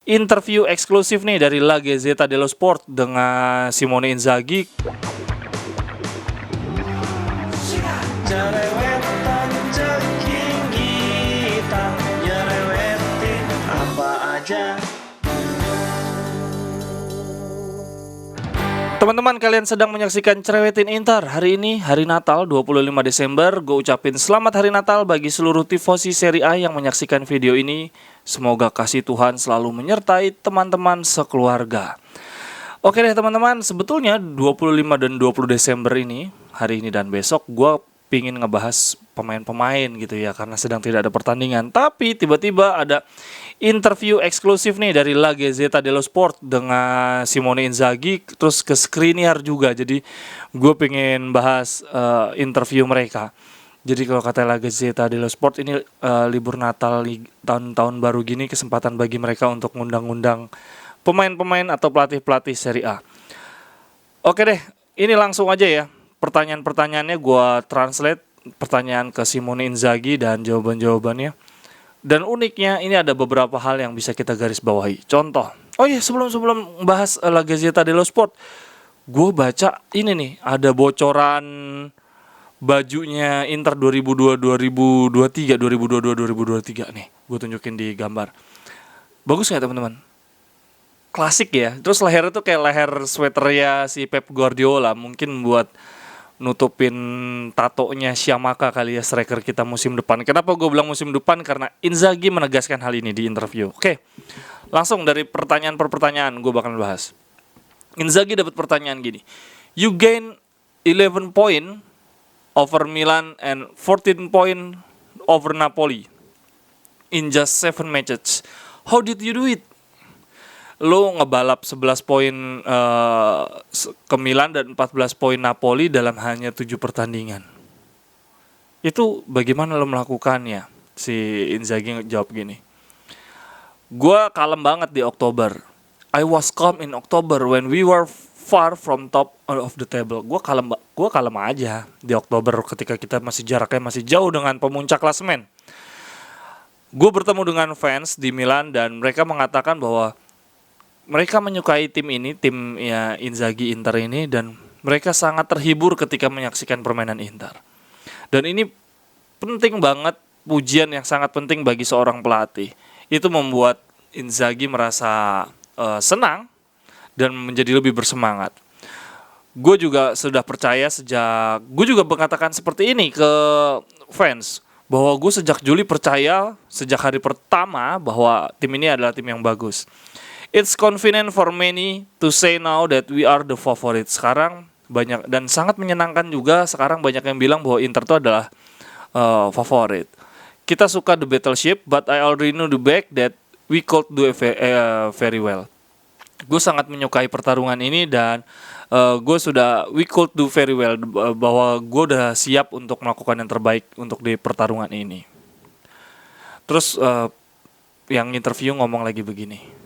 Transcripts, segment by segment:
interview eksklusif nih dari La Gazzetta dello Sport dengan Simone Inzaghi. Jerewetan ceking kita, nyerewetin apa aja. Teman-teman, kalian sedang menyaksikan Cerewetin Inter. Hari ini hari Natal 25 Desember. Gue ucapin selamat hari Natal bagi seluruh tifosi Serie A yang menyaksikan video ini. Semoga kasih Tuhan selalu menyertai teman-teman sekeluarga. Oke deh teman-teman, sebetulnya 25 dan 20 Desember ini, hari ini dan besok, gue pingin ngebahas pemain-pemain gitu ya, karena sedang tidak ada pertandingan. Tapi tiba-tiba ada interview eksklusif nih dari La Gazzetta dello Sport dengan Simone Inzaghi, terus ke Skriniar juga. Jadi gue pengen bahas interview mereka. Jadi kalau kata La Gazzetta dello Sport ini libur Natal tahun baru gini kesempatan bagi mereka untuk ngundang-ngundang pemain-pemain atau pelatih-pelatih Serie A. Oke deh, ini langsung aja ya. Pertanyaan-pertanyaannya gue translate pertanyaan ke Simone Inzaghi dan jawaban-jawabannya. Dan uniknya ini ada beberapa hal yang bisa kita garis bawahi. Contoh, sebelum bahas La Gazzetta dello Sport, gue baca ini nih, ada bocoran bajunya Inter 2022-2023 nih. Gue tunjukin di gambar. Bagus nggak teman-teman? Klasik ya. Terus lehernya tuh kayak leher sweaternya si Pep Guardiola, mungkin buat nutupin tatonya Shamaka kali ya, striker kita musim depan. Kenapa gue bilang musim depan? Karena Inzaghi menegaskan hal ini di interview. Oke, langsung dari pertanyaan per pertanyaan gue bakal bahas. Inzaghi dapat pertanyaan gini. You gain 11 point over Milan and 14 point over Napoli in just 7 matches. How did you do it? Lo ngebalap 11 poin ke Milan dan 14 poin Napoli dalam hanya 7 pertandingan. Itu bagaimana lo melakukannya? Si Inzaghi jawab gini. Gua kalem banget di Oktober. I was calm in October when we were far from top of the table. Gua kalem aja di Oktober ketika kita jaraknya masih jauh dengan pemuncak klasemen. Gue bertemu dengan fans di Milan dan mereka mengatakan bahwa mereka menyukai tim ini, tim ya Inzaghi Inter ini, dan mereka sangat terhibur ketika menyaksikan permainan Inter. Dan ini penting banget, pujian yang sangat penting bagi seorang pelatih. Itu membuat Inzaghi merasa senang dan menjadi lebih bersemangat. Gue juga sudah percaya gue juga mengatakan seperti ini ke fans, bahwa gue sejak Juli percaya, sejak hari pertama, bahwa tim ini adalah tim yang bagus. It's convenient for many to say now that we are the favorite. Sekarang banyak dan sangat menyenangkan juga sekarang banyak yang bilang bahwa Inter itu adalah favorit. Kita suka the battleship, but I already know the back that we could do very well. Gue sangat menyukai pertarungan ini dan we could do very well, bahwa gue udah siap untuk melakukan yang terbaik untuk di pertarungan ini. Terus yang interview ngomong lagi begini.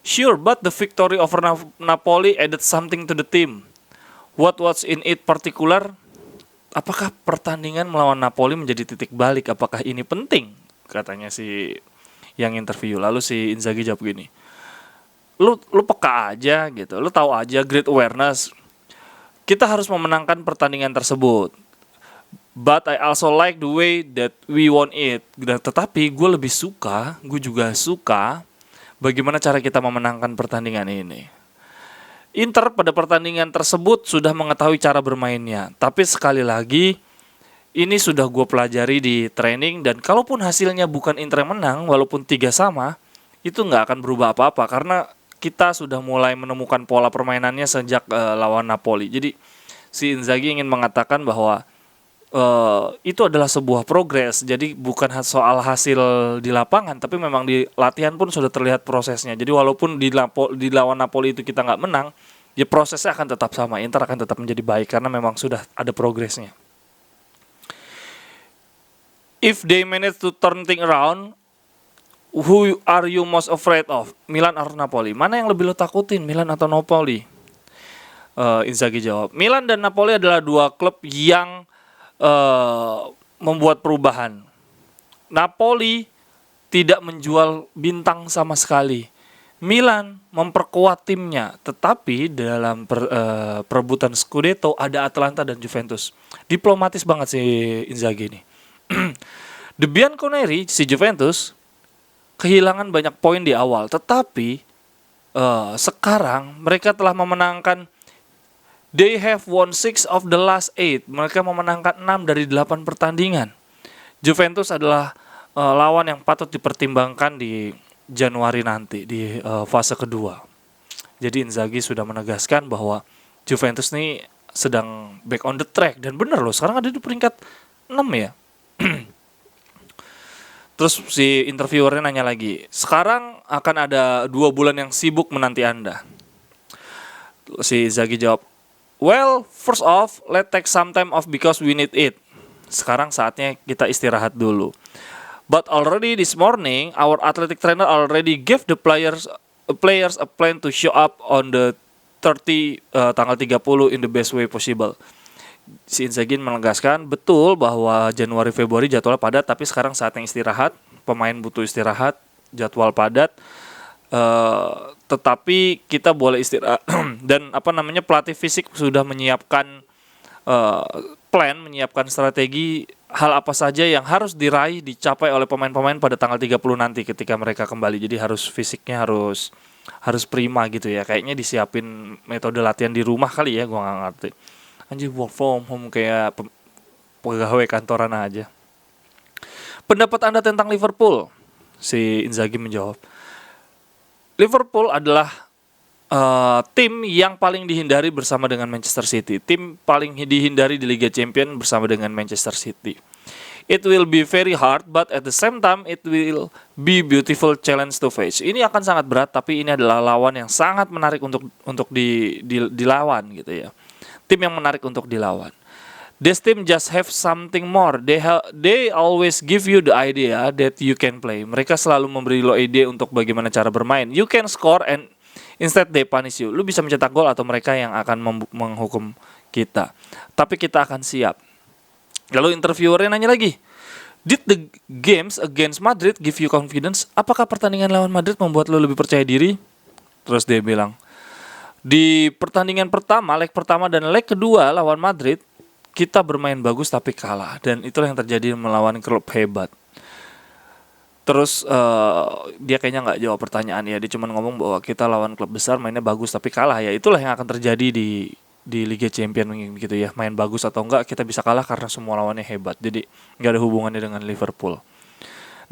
Sure, but the victory over Napoli added something to the team. What was in it particular? Apakah pertandingan melawan Napoli menjadi titik balik? Apakah ini penting? Katanya si yang interview. Lalu si Inzaghi jawab gini. Lu peka aja gitu. Lu tahu aja, great awareness. Kita harus memenangkan pertandingan tersebut. But I also like the way that we won it. Tetapi gue juga suka bagaimana cara kita memenangkan pertandingan ini. Inter pada pertandingan tersebut sudah mengetahui cara bermainnya. Tapi sekali lagi, ini sudah gue pelajari di training. Dan kalaupun hasilnya bukan Inter yang menang, walaupun 3-3, itu gak akan berubah apa-apa. Karena kita sudah mulai menemukan pola permainannya sejak lawan Napoli. Jadi si Inzaghi ingin mengatakan bahwa itu adalah sebuah progres. Jadi bukan soal hasil di lapangan, tapi memang di latihan pun sudah terlihat prosesnya. Jadi walaupun di lawan Napoli itu kita nggak menang, ya prosesnya akan tetap sama. Inter akan tetap menjadi baik karena memang sudah ada progresnya. If they manage to turn things around, who are you most afraid of? Milan atau Napoli? Mana yang lebih lo takutin, Milan atau Napoli? Inzaghi jawab, Milan dan Napoli adalah dua klub yang membuat perubahan. Napoli tidak menjual bintang sama sekali. Milan memperkuat timnya, tetapi dalam perebutan Scudetto ada Atalanta dan Juventus. Diplomatis banget si Inzaghi ini. The Bianconeri, si Juventus, kehilangan banyak poin di awal, tetapi sekarang mereka telah memenangkan. They have won 6 of the last 8. Mereka memenangkan 6 dari 8 pertandingan. Juventus adalah lawan yang patut dipertimbangkan di Januari nanti di fase kedua. Jadi Inzaghi sudah menegaskan bahwa Juventus ini sedang back on the track, dan bener loh, sekarang ada di peringkat 6 ya. Terus si interviewernya nanya lagi, sekarang akan ada 2 bulan yang sibuk menanti Anda. Si Inzaghi jawab, well, first off, let's take some time off because we need it. Sekarang saatnya kita istirahat dulu. But already this morning, our athletic trainer already gave the players a plan to show up on the tanggal 30 in the best way possible. Si Inzaghi menegaskan betul bahwa Januari Februari jadwal padat, tapi sekarang saatnya istirahat. Pemain butuh istirahat, jadwal padat. Tetapi kita boleh istirahat dan pelatih fisik sudah menyiapkan plan, menyiapkan strategi hal apa saja yang harus diraih, dicapai oleh pemain-pemain pada tanggal 30 nanti ketika mereka kembali. Jadi harus fisiknya harus prima gitu ya. Kayaknya disiapin metode latihan di rumah kali ya, gua nggak ngerti. Anjir, work from home kayak pegawai kantoran aja. Pendapat Anda tentang Liverpool? Si Inzaghi menjawab, Liverpool adalah tim yang paling dihindari bersama dengan Manchester City. Tim paling dihindari di Liga Champions bersama dengan Manchester City. It will be very hard, but at the same time it will be beautiful challenge to face. Ini akan sangat berat, tapi ini adalah lawan yang sangat menarik untuk dilawan gitu ya. Tim yang menarik untuk dilawan. This team just have something more. They always give you the idea that you can play. Mereka selalu memberi lo ide untuk bagaimana cara bermain. You can score and instead they punish you. Lu bisa mencetak gol atau mereka yang akan menghukum kita. Tapi kita akan siap. Lalu interviewernya nanya lagi, did the games against Madrid give you confidence? Apakah pertandingan lawan Madrid membuat lu lebih percaya diri? Terus dia bilang, di pertandingan pertama, leg pertama dan leg kedua lawan Madrid, kita bermain bagus tapi kalah. Dan itulah yang terjadi melawan klub hebat. Terus dia kayaknya nggak jawab pertanyaan ya. Dia cuma ngomong bahwa kita lawan klub besar mainnya bagus tapi kalah ya. Itulah yang akan terjadi di Liga Champions gitu ya. Main bagus atau enggak kita bisa kalah karena semua lawannya hebat. Jadi nggak ada hubungannya dengan Liverpool.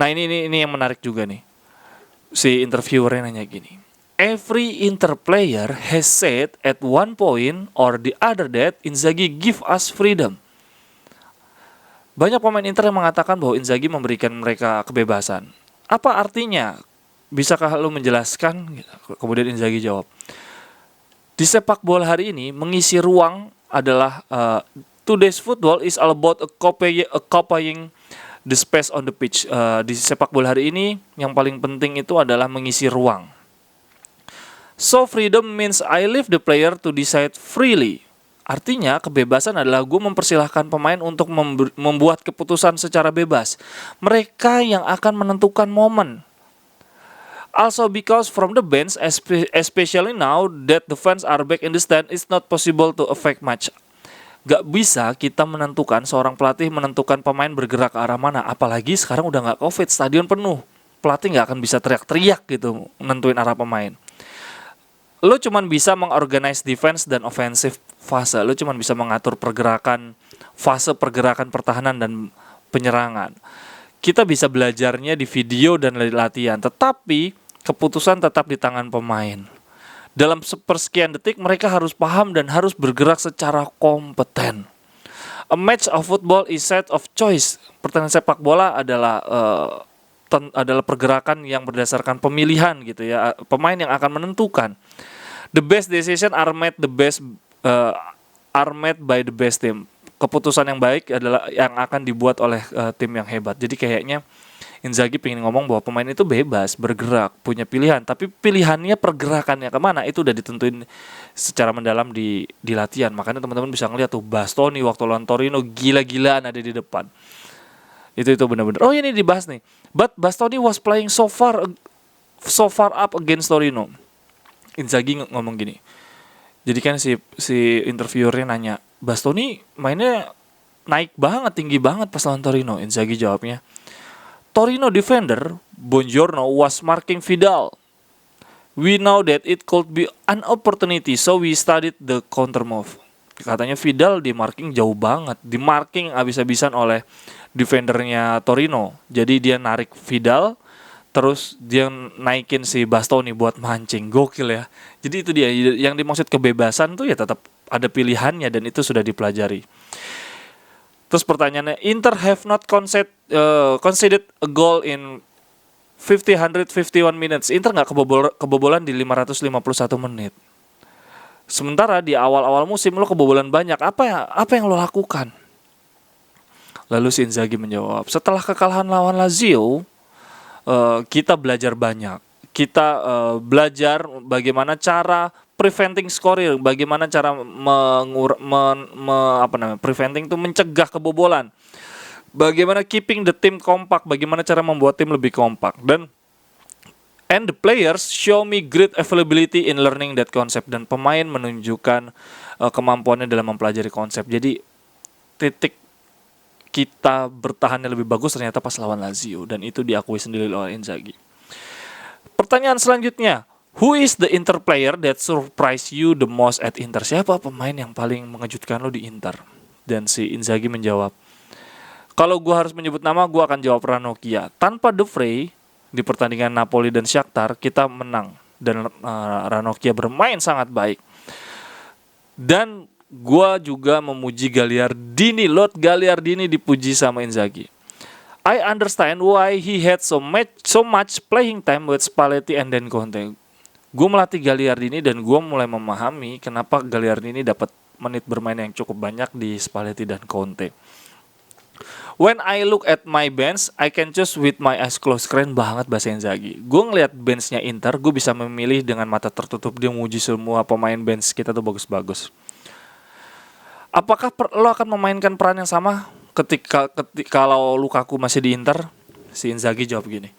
Nah ini yang menarik juga nih. Si interviewernya nanya gini, every Inter player has said at one point or the other that Inzaghi give us freedom. Banyak pemain Inter yang mengatakan bahwa Inzaghi memberikan mereka kebebasan. Apa artinya? Bisakah lu menjelaskan? Kemudian Inzaghi jawab, di sepak bola hari ini mengisi ruang adalah today's football is all about occupying the space on the pitch. Di sepak bola hari ini yang paling penting itu adalah mengisi ruang. So freedom means I leave the player to decide freely. Artinya kebebasan adalah gue mempersilahkan pemain untuk membuat keputusan secara bebas. Mereka yang akan menentukan momen. Also because from the bench, especially now that the fans are back in the stand, it's not possible to affect much. Gak bisa kita menentukan, seorang pelatih menentukan pemain bergerak ke arah mana. Apalagi sekarang udah gak COVID, stadion penuh. Pelatih gak akan bisa teriak-teriak gitu nentuin arah pemain. Lo cuman bisa mengorganize defense dan offensive fase. Lo cuman bisa mengatur fase pergerakan pertahanan dan penyerangan. Kita bisa belajarnya di video dan latihan, tetapi keputusan tetap di tangan pemain. Dalam sepersekian detik mereka harus paham dan harus bergerak secara kompeten. A match of football is set of choice. Pertandingan sepak bola adalah pergerakan yang berdasarkan pemilihan gitu ya. Pemain yang akan menentukan. The best decision are made by the best team. Keputusan yang baik adalah yang akan dibuat oleh tim yang hebat. Jadi kayaknya Inzaghi pengen ngomong bahwa pemain itu bebas bergerak, punya pilihan, tapi pilihannya pergerakannya kemana itu udah ditentuin secara mendalam di latihan. Makanya teman-teman bisa ngeliat tuh Bastoni waktu lawan Torino gila-gilaan ada di depan. Itu benar-benar. Oh ini dibahas nih. But Bastoni was playing so far so far up against Torino. Inzaghi ngomong gini. Jadi kan si interviewernya nanya, Bastoni mainnya naik banget, tinggi banget pas lawan Torino. Inzaghi jawabnya, Torino defender Buongiorno was marking Vidal. We know that it could be an opportunity, so we studied the counter move. Katanya Vidal di marking jauh banget, di marking abis-abisan oleh defendernya Torino. Jadi dia narik Vidal, terus dia naikin si Bastoni buat mancing. Gokil ya. Jadi itu dia, yang dimaksud kebebasan tuh ya tetap ada pilihannya dan itu sudah dipelajari. Terus pertanyaannya, Inter have not conceded a goal in 151 minutes. Inter nggak kebobolan di 551 menit. Sementara di awal-awal musim lo kebobolan banyak. Apa yang lo lakukan? Lalu si Inzaghi menjawab, setelah kekalahan lawan Lazio, kita belajar banyak. Kita belajar bagaimana cara preventing scoring, bagaimana cara preventing itu mencegah kebobolan. Bagaimana keeping the team kompak, bagaimana cara membuat tim lebih kompak. And the players show me great availability in learning that concept. Dan pemain menunjukkan kemampuannya dalam mempelajari konsep. Jadi titik kita bertahannya lebih bagus ternyata pas lawan Lazio. Dan itu diakui sendiri oleh Inzaghi. Pertanyaan selanjutnya, who is the Inter player that surprised you the most at Inter? Siapa pemain yang paling mengejutkan lo di Inter? Dan si Inzaghi menjawab, kalau gue harus menyebut nama, gue akan jawab Ranocchia. Tanpa De Vrij di pertandingan Napoli dan Shakhtar, kita menang. Dan Ranocchia bermain sangat baik. Dan gue juga memuji Gagliardini. Lord Gagliardini dipuji sama Inzaghi. I understand why he had so much playing time with Spalletti and then Conte. Gue melatih Gagliardini dan gue mulai memahami kenapa Gagliardini dapat menit bermain yang cukup banyak di Spalletti dan Conte. When I look at my bench, I can choose with my eyes closed. Keren banget bahasa Inzaghi. Gue ngeliat benchnya Inter, gue bisa memilih dengan mata tertutup. Dia memuji semua pemain bench kita tuh bagus-bagus. Apakah lo akan memainkan peran yang sama ketika kalau Lukaku masih di Inter? Si Inzaghi jawab gini.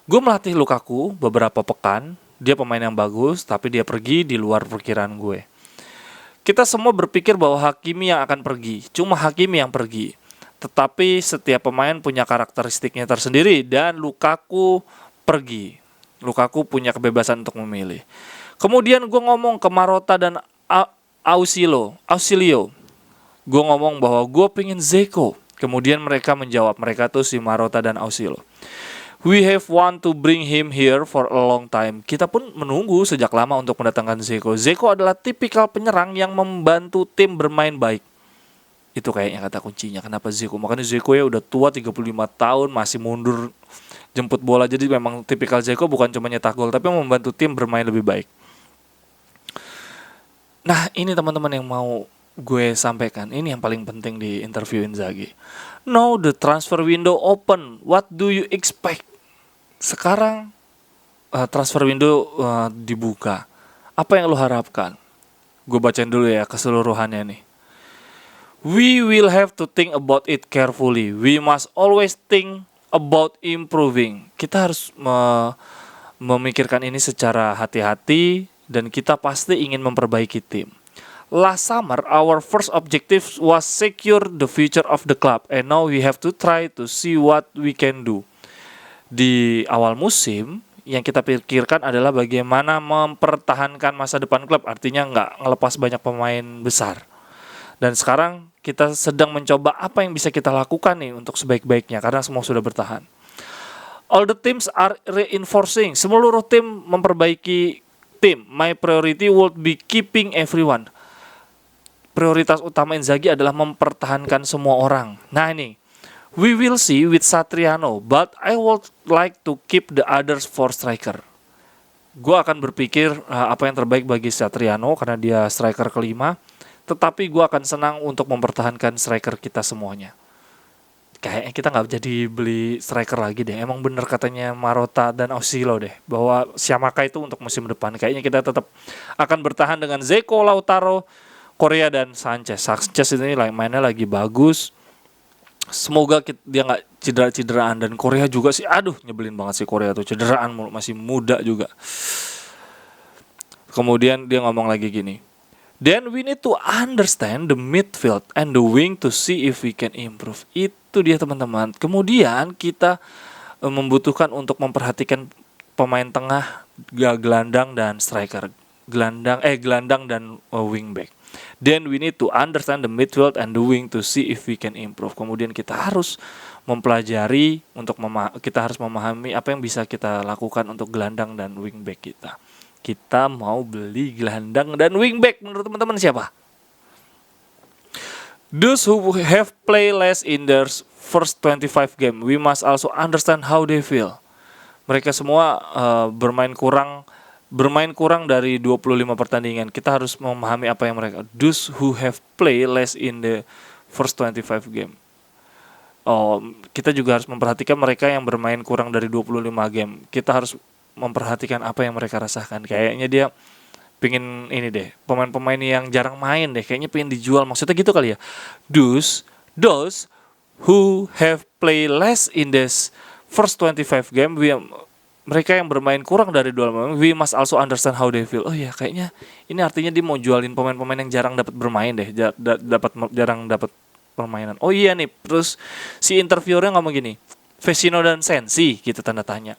Gue melatih Lukaku beberapa pekan. Dia pemain yang bagus, tapi dia pergi di luar perkiraan gue. Kita semua berpikir bahwa Hakimi yang akan pergi. Cuma Hakimi yang pergi. Tetapi setiap pemain punya karakteristiknya tersendiri dan Lukaku pergi. Lukaku punya kebebasan untuk memilih. Kemudian gue ngomong ke Marotta dan Ausilio. Gue ngomong bahwa gue pengen Dzeko. Kemudian mereka menjawab, mereka tuh si Marotta dan Ausilio. We have want to bring him here for a long time. Kita pun menunggu sejak lama untuk mendatangkan Dzeko. Dzeko adalah tipikal penyerang yang membantu tim bermain baik. Itu kayaknya kata kuncinya. Kenapa Dzeko? Makanya Dzeko ya udah tua 35 tahun masih mundur jemput bola. Jadi memang tipikal Dzeko bukan cuma nyetak gol tapi membantu tim bermain lebih baik. Nah, ini teman-teman yang mau gue sampaikan. Ini yang paling penting di interview Inzaghi. Now the transfer window open. What do you expect? Sekarang transfer window dibuka. Apa yang lo harapkan? Gue bacain dulu ya keseluruhannya nih. We will have to think about it carefully. We must always think about improving. Kita harus memikirkan ini secara hati-hati dan kita pasti ingin memperbaiki tim. Last summer, our first objective was secure the future of the club, and now we have to try to see what we can do. Di awal musim, yang kita pikirkan adalah bagaimana mempertahankan masa depan klub, artinya nggak ngelepas banyak pemain besar. Dan sekarang kita sedang mencoba apa yang bisa kita lakukan nih untuk sebaik-baiknya karena semua sudah bertahan. All the teams are reinforcing. Seluruh tim memperbaiki tim. My priority would be keeping everyone. Prioritas utama Inzaghi adalah mempertahankan semua orang. Nah ini, we will see with Satriano, but I would like to keep the others for striker. Gue akan berpikir apa yang terbaik bagi Satriano karena dia striker kelima. Tetapi gue akan senang untuk mempertahankan striker kita semuanya. Kayaknya kita gak jadi beli striker lagi deh. Emang bener katanya Marotta dan Ausilio deh, bahwa Scamacca itu untuk musim depan. Kayaknya kita tetap akan bertahan dengan Dzeko, Lautaro, Correa, dan Sanchez. Sanchez ini mainnya lagi bagus. Semoga dia nggak cedera-cederaan, dan Korea juga sih, aduh nyebelin banget sih Korea tuh cederaan mulu, masih muda juga. Kemudian dia ngomong lagi gini, then we need to understand the midfield and the wing to see if we can improve. Itu dia teman-teman. Kemudian kita membutuhkan untuk memperhatikan pemain tengah, gelandang dan striker. Gelandang dan wingback. Then we need to understand the midfield and the wing to see if we can improve. Kemudian kita harus mempelajari kita harus memahami apa yang bisa kita lakukan untuk gelandang dan wingback kita. Kita mau beli gelandang dan wingback, menurut teman-teman siapa? Those who have played less in their first 25 game, we must also understand how they feel. Mereka semua bermain kurang dari 25 pertandingan. Kita harus memahami apa yang mereka. Those who have played less in the first 25 game. Kita juga harus memperhatikan mereka yang bermain kurang dari 25 game. Kita harus memperhatikan apa yang mereka rasakan. Kayaknya dia pengen ini deh, pemain-pemain yang jarang main deh, kayaknya pengen dijual, maksudnya gitu kali ya. Those who have played less in this first 25 game, mereka yang bermain kurang dari 25, we must also understand how they feel. Oh ya, kayaknya ini artinya dia mau jualin pemain-pemain yang jarang dapat bermain deh, jarang dapat permainan. Oh iya nih, terus si interviewernya ngomong gini, Vecino dan Sensi gitu, tanda tanya.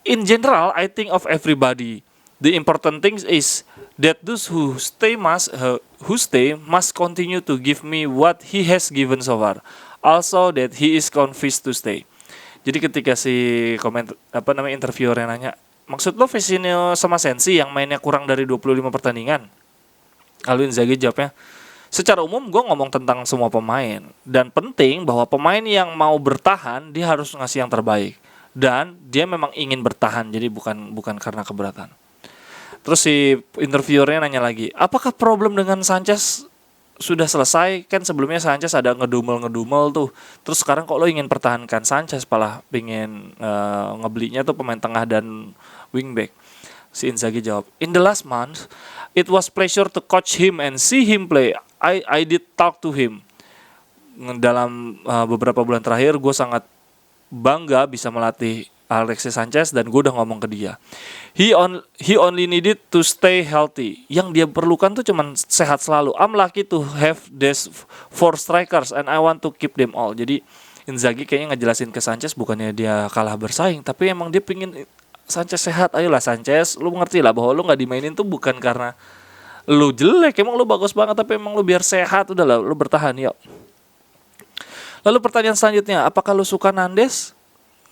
In general, I think of everybody. The important thing is that those who stay must continue to give me what he has given so far. Also that he is convinced to stay. Jadi ketika si interviewer yang nanya, maksud lo Vecino sama Sensi yang mainnya kurang dari 25 pertandingan? Lalu Inzaghi jawabnya, secara umum gue ngomong tentang semua pemain, dan penting bahwa pemain yang mau bertahan dia harus ngasih yang terbaik. Dan dia memang ingin bertahan, jadi bukan karena keberatan. Terus si interviewernya nanya lagi, apakah problem dengan Sanchez sudah selesai? Kan sebelumnya Sanchez ada ngedumel tuh. Terus sekarang kok lo ingin pertahankan Sanchez, malah pengen ngebelinya tuh pemain tengah dan wingback? Si Inzaghi jawab, in the last month, it was pleasure to coach him and see him play. I did talk to him. Dalam beberapa bulan terakhir, gue sangat bangga bisa melatih Alexis Sanchez dan gue udah ngomong ke dia. He only needed to stay healthy. Yang dia perlukan tuh cuman sehat selalu. I'm lucky to have these 4 strikers and I want to keep them all. Jadi Inzaghi kayaknya ngejelasin ke Sanchez bukannya dia kalah bersaing, tapi emang dia pingin Sanchez sehat. Ayolah Sanchez, lu ngerti lah bahwa lu nggak dimainin tuh bukan karena lu jelek, emang lu bagus banget, tapi emang lu biar sehat, udah lah lu bertahan yuk. Lalu pertanyaan selanjutnya, apakah lu suka Nandes?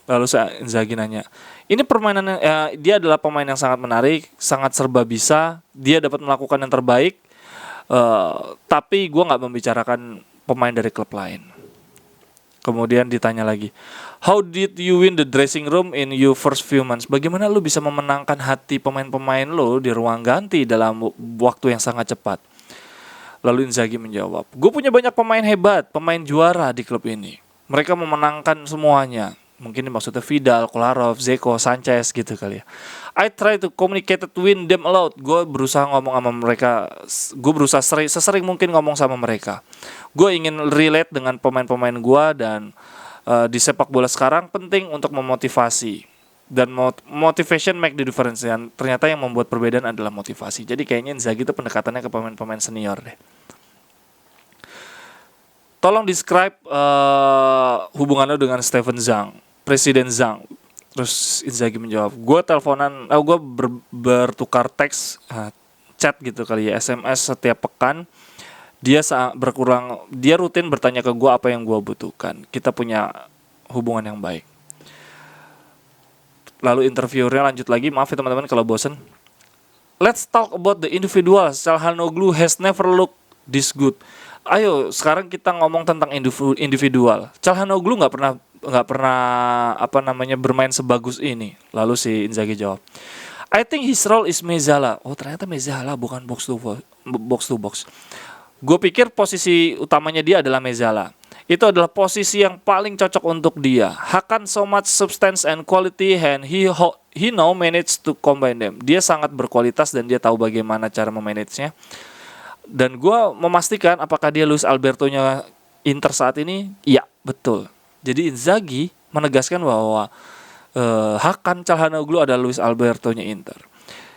Lalu Inzaghi nanya, ini permainan dia adalah pemain yang sangat menarik, sangat serba bisa, dia dapat melakukan yang terbaik, tapi gue nggak membicarakan pemain dari klub lain. Kemudian ditanya lagi, how did you win the dressing room in your first few months? Bagaimana lu bisa memenangkan hati pemain-pemain lu di ruang ganti dalam waktu yang sangat cepat? Lalu Inzaghi menjawab, gue punya banyak pemain hebat, pemain juara di klub ini. Mereka memenangkan semuanya. Mungkin maksudnya Vidal, Kolarov, Zeko, Sanchez gitu kali ya. I try to communicate to win them a lot. Gue berusaha ngomong sama mereka. Gue berusaha sesering mungkin ngomong sama mereka. Gue ingin relate dengan pemain-pemain gue, dan di sepak bola sekarang penting untuk memotivasi. Dan motivation make the difference. Dan ternyata yang membuat perbedaan adalah motivasi. Jadi kayaknya Inzaghi itu pendekatannya ke pemain-pemain senior deh. Tolong describe hubungan lo dengan Steven Zhang, Presiden Zhang. Terus Inzaghi menjawab, gue bertukar teks, chat gitu kali ya, SMS setiap pekan. Dia rutin bertanya ke gue apa yang gue butuhkan. Kita punya hubungan yang baik. Lalu interviewernya lanjut lagi, maaf ya teman-teman kalau bosen. Let's talk about the individuals. Calhanoglu has never looked this good. Ayo sekarang kita ngomong tentang individual. Calhanoglu nggak pernah bermain sebagus ini. Lalu si Inzaghi jawab, I think his role is Mezzala. Oh ternyata Mezzala bukan box to box. Gue pikir posisi utamanya dia adalah Mezzala. Itu adalah posisi yang paling cocok untuk dia. Hakan so much substance and quality, and he now manage to combine them. Dia sangat berkualitas dan dia tahu bagaimana cara memanagenya. Dan gue memastikan apakah dia Luis Alberto-nya Inter saat ini? Iya, betul. Jadi Inzaghi menegaskan bahwa Hakan Calhanoglu adalah Luis Alberto-nya Inter.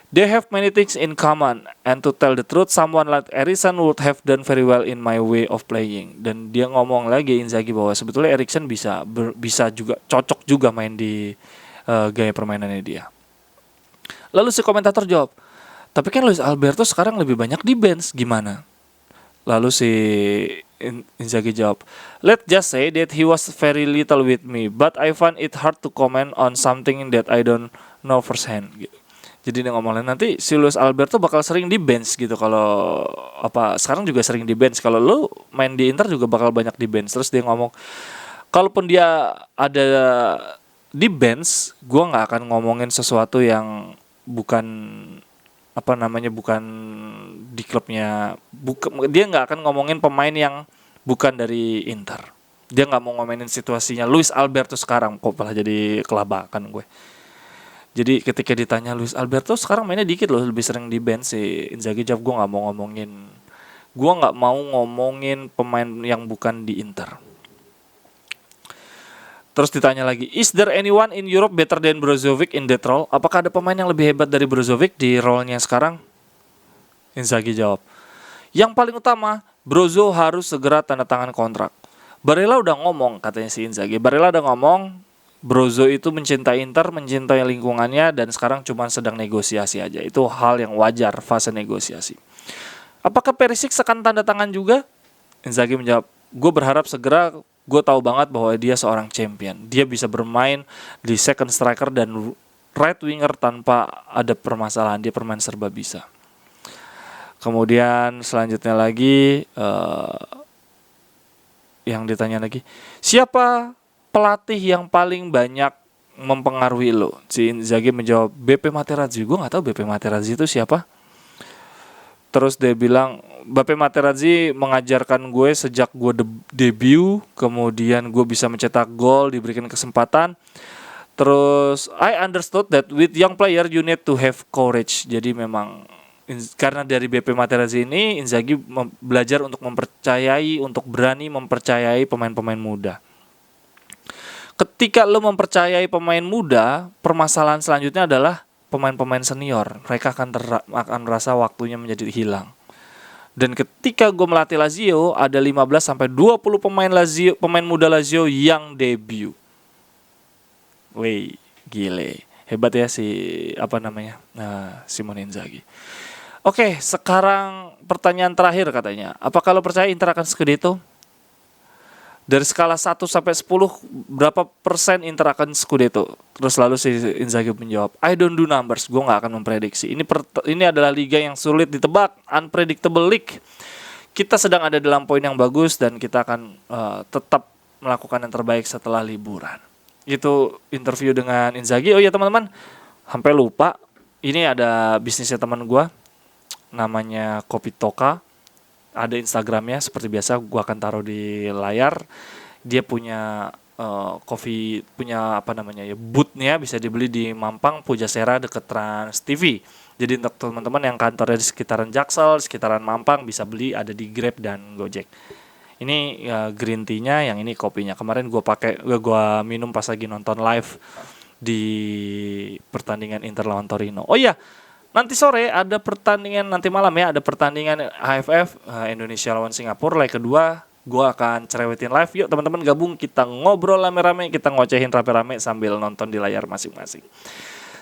They have many things in common, and to tell the truth, someone like Eriksen would have done very well in my way of playing. Dan dia ngomong lagi Inzaghi bahwa sebetulnya Eriksen bisa juga cocok juga main di gaya permainannya dia. Lalu si komentator jawab, tapi kan Luis Alberto sekarang lebih banyak di bench, gimana? Lalu si Inzaghi jawab, let's just say that he was very little with me, but I find it hard to comment on something that I don't know firsthand. Gitu. Jadi dia ngomongin nanti si Luis Alberto bakal sering di bench gitu, kalau sekarang juga sering di bench, kalau lu main di Inter juga bakal banyak di bench. Terus dia ngomong, kalaupun dia ada di bench, gue nggak akan ngomongin sesuatu yang bukan bukan di klubnya, dia nggak akan ngomongin pemain yang bukan dari Inter. Dia nggak mau ngomongin situasinya Luis Alberto sekarang. Kok malah jadi kelabakan gue. Jadi ketika ditanya Luis Alberto sekarang mainnya dikit loh, lebih sering di bench, si Inzaghi jawab, gue nggak mau ngomongin pemain yang bukan di Inter. Terus ditanya lagi, is there anyone in Europe better than Brozovic in that role? Apakah ada pemain yang lebih hebat dari Brozovic di role-nya sekarang? Inzaghi jawab, yang paling utama, Brozo harus segera tanda tangan kontrak. Barella udah ngomong, katanya si Inzaghi. Barella udah ngomong, Brozo itu mencintai Inter, mencintai lingkungannya, dan sekarang cuma sedang negosiasi aja. Itu hal yang wajar, fase negosiasi. Apakah Perisic akan tanda tangan juga? Inzaghi menjawab, gue berharap segera. Gue tahu banget bahwa dia seorang champion. Dia bisa bermain di second striker dan right winger tanpa ada permasalahan. Dia bermain serba bisa. Kemudian selanjutnya lagi yang ditanya lagi, siapa pelatih yang paling banyak mempengaruhi lo? Si Inzaghi menjawab, BP Materazzi. Gue gak tahu BP Materazzi itu siapa. Terus dia bilang, BP Materazzi mengajarkan gue sejak gue debut, kemudian gue bisa mencetak gol, diberikan kesempatan. Terus I understood that with young player you need to have courage. Jadi memang karena dari BP Materazzi ini Inzaghi belajar untuk untuk berani mempercayai pemain-pemain muda. Ketika lo mempercayai pemain muda, permasalahan selanjutnya adalah pemain-pemain senior. Mereka akan merasa waktunya menjadi hilang. Dan ketika gue melatih Lazio, ada 15-20 pemain muda Lazio yang debut. Wih, gile. Hebat ya Simone Inzaghi. Oke, sekarang pertanyaan terakhir katanya. Apakah lo percaya Inter akan Scudetto? Dari skala 1 sampai 10, berapa persen Inter akan Scudetto? Terus lalu si Inzaghi menjawab, I don't do numbers, gue gak akan memprediksi. Ini adalah liga yang sulit ditebak, unpredictable league. Kita sedang ada dalam poin yang bagus dan kita akan tetap melakukan yang terbaik setelah liburan. Itu interview dengan Inzaghi. Oh iya teman-teman, sampai lupa, ini ada bisnisnya teman gue, namanya Kopi Toka. Ada Instagramnya, seperti biasa gue akan taruh di layar. Dia punya bootnya bisa dibeli di Mampang, Pujasera deket Trans TV. Jadi untuk teman-teman yang kantornya di sekitaran Jaksel, sekitaran Mampang bisa beli, ada di Grab dan Gojek. Ini green tea-nya, yang ini kopinya. Kemarin gue minum pas lagi nonton live di pertandingan Inter lawan Torino. Oh iya, nanti sore ada pertandingan, nanti malam ya ada pertandingan AFF Indonesia lawan Singapura leg kedua. Gue akan cerewetin live. Yuk teman-teman gabung, kita ngobrol rame-rame, kita ngocehin rame-rame sambil nonton di layar masing-masing.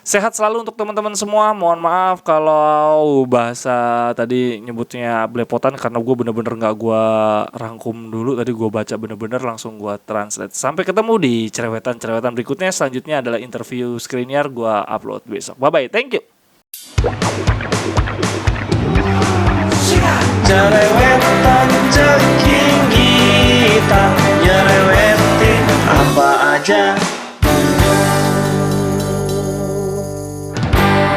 Sehat selalu untuk teman-teman semua. Mohon maaf kalau bahasa tadi nyebutnya belepotan, karena gue bener-bener gak gue rangkum dulu. Tadi gue baca bener-bener langsung gue translate. Sampai ketemu di cerewetan-cerewetan berikutnya. Selanjutnya adalah interview Skriniar, gue upload besok. Bye-bye, thank you. Cerewetan